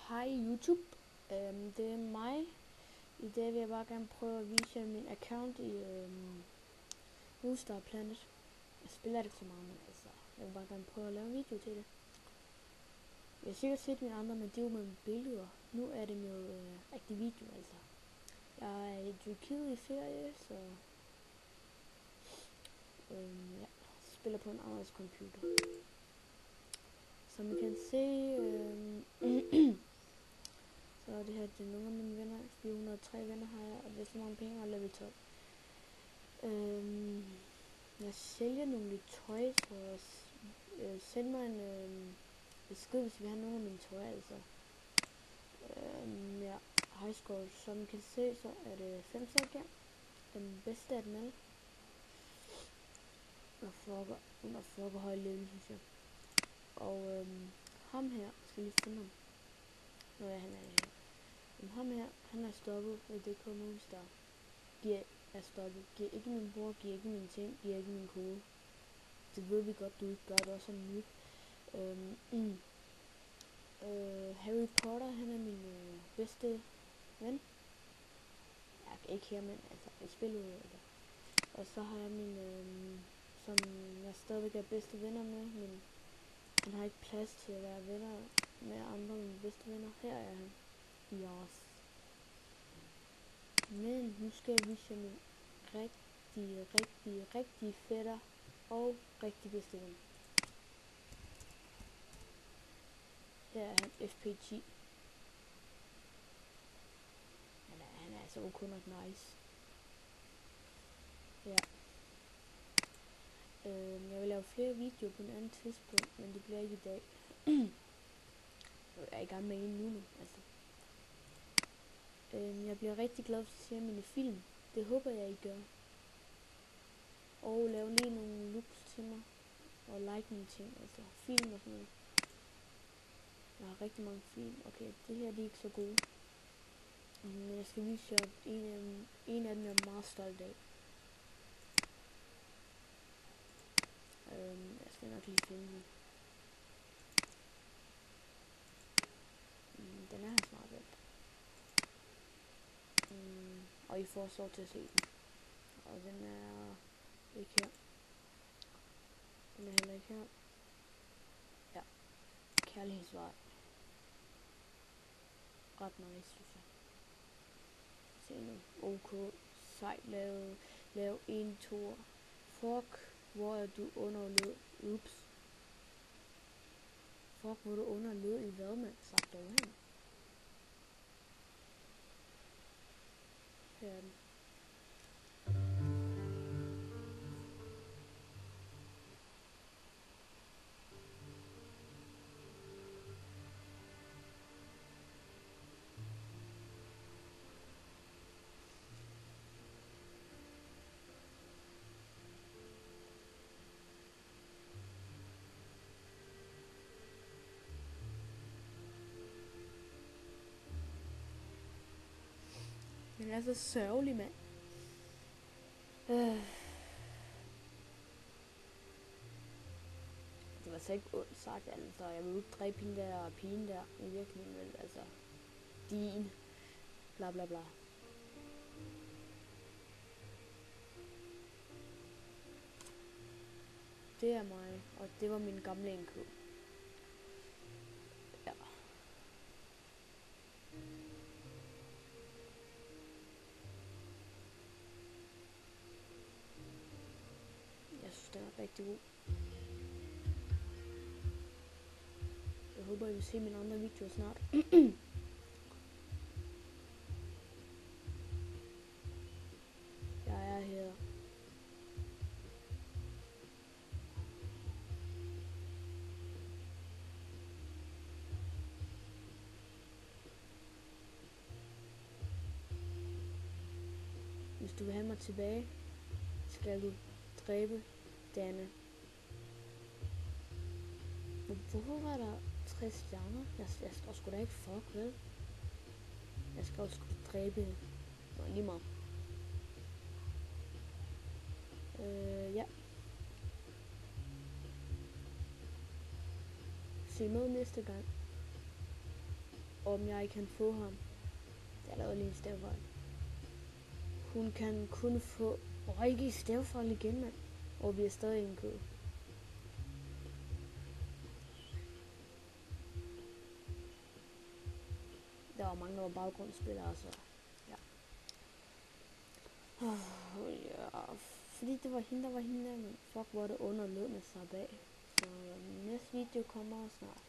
Hej YouTube, det er mig. I dag vil jeg bare gerne prøve at vise jer min account i Moonstar Planet. Jeg spiller det ikke så meget, men altså, jeg vil bare gerne prøve at lave en video til det. Jeg har sikkert set mine andre, men det er jo med billeder. Nu er det med rigtig video, altså. Jeg er i Tyrkiet i ferie, så ja, spiller på en andres computer. Som I kan se, så det her det er nogle af mine venner. 403 venner har jeg, og det er så mange penge og level 12. Jeg sælger nogle lidt tøj, så send mig en besked, hvis I vil have nogle af mine tøj, altså. Ja, high score, som I kan se, så er det 5 stykker. Den bedste af dem alle. Under fucker høj level, synes jeg. Og ham her, skal lige finde ham. Nå ja, han er her. Men ham her, han er stoppet ved DK Moonstar. Er stoppet. Giver ikke min bror, giver ikke mine ting, giver ikke min kode. Det ved vi godt, du ikke gør det også som noob. Harry Potter, han er min bedste ven. Ja, ikke her, men altså i spillet. Altså. Og så har jeg min, som jeg stadigvæk er bedste venner med, men han har ikke plads til at være venner med andre af mine bedste venner. Her er han. Yes. Men nu skal jeg vise jer min rigtig fætter og rigtig bedste ven. Her er han FP10. Han er altså okay nok nice. Ja. Jeg vil lave flere videoer på en anden tidspunkt, men det bliver ikke i dag. Jeg er i gang med en nu, altså. Jeg bliver rigtig glad for at se mine film. Det håber jeg, I gør. Og lav lige nogle looks til mig. Og like mine ting, altså film og sådan noget. Jeg har rigtig mange film. Okay, det her de er ikke så gode. Men jeg skal vise jer en af dem, jeg er meget stolt af. Jeg skal nok lige finde den. Den er her snart væk. Og I får så til at se den. Og den er ikke her. Den er heller ikke her. Ja. Kærlighedsvej. Ret nice, synes jeg. Se nu. OK. Sejt lavet. Lav en tur. Fuck. Hvor er du underlød? Ups. Fuck, hvor er du underlød i hvad, mand? Sagt dog hen. Her er den. Den er så sørgelig, mand. Det var så ikke ondt sagt, altså. Jeg vil ikke dræbe hende der og pigen der i virkeligheden, vel, altså. Din. Bla bla bla. Det er mig, og det var min gamle indkøb. Ja. Jeg synes, den er rigtig god. Jeg håber, I vil se mine andre videoer snart. Jeg er her. Hvis du vil have mig tilbage, skal du dræbe Danne. Hvorfor var der 60 stjerner? Jeg skal sgu da ikke fuck, vel? Jeg skal også dræbe hende. Nå, lige meget. Ja. Se med næste gang. om jeg kan få ham. Det er lavet lige en stavefejl. Hun kan kun få... ikke i stavefejl igen, mand. Og vi er stadig i en kø. Der var mange, der var baggrundsspillere, så... Ja. Ja, fordi det var hende, der var hende, men fuck, hvor det underlødende sig bag. Så næste video kommer snart.